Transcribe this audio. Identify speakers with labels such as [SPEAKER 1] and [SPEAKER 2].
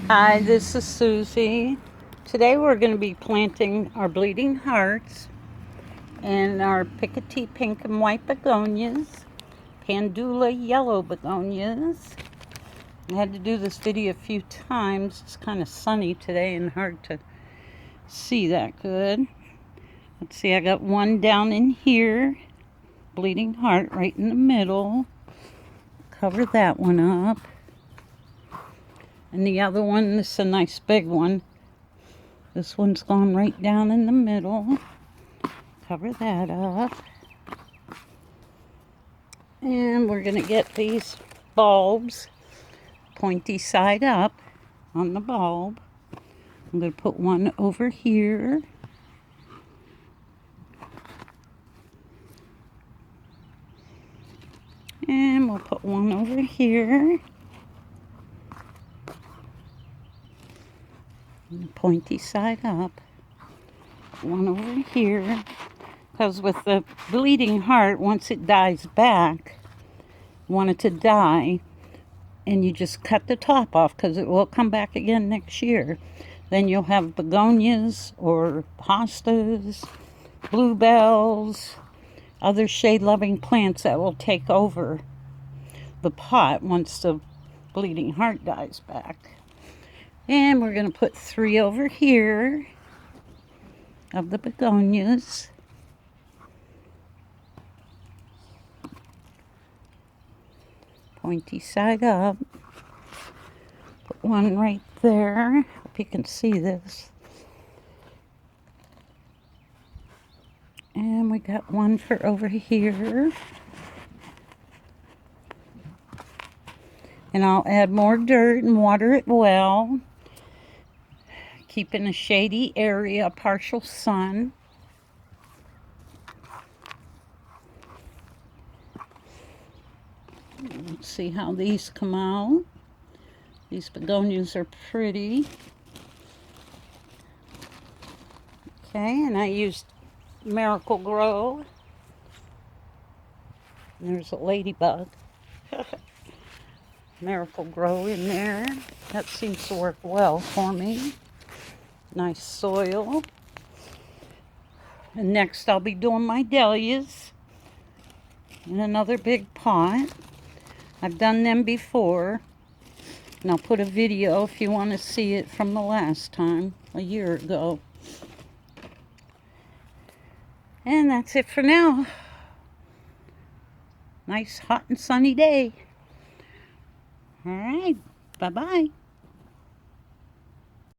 [SPEAKER 1] Hi, this is Susie. Today we're going to be planting our bleeding hearts and our Picotee pink and white begonias, Pandula yellow begonias. I had to do this video a few times. It's kind of sunny today and hard to see that good. Let's see, I got one down in here, bleeding heart right in the middle. Cover that one up. And the other one, this is a nice big one. This one's gone right down in the middle. Cover that up. And we're going to get these bulbs pointy side up on the bulb. I'm going to put one over here. And we'll put one over here. And pointy side up. One over here. Because with the bleeding heart, once it dies back, you want it to die, and you just cut the top off because it will come back again next year. Then you'll have begonias or hostas, bluebells, other shade-loving plants that will take over the pot once the bleeding heart dies back. And we're going to put 3 over here of the begonias. Pointy side up. Put one right there. Hope you can see this. And we got one for over here. And I'll add more dirt and water it well. Keep in a shady area, partial sun. Let's see how these come out. These begonias are pretty. Okay, and I used Miracle Grow. There's a ladybug. Miracle Grow in there. That seems to work well for me. Nice soil. And next I'll be doing my dahlias in another big pot. I've done them before, and I'll put a video if you want to see it from the last time, a year ago. And that's it for now. Nice hot and sunny day. All right, bye-bye.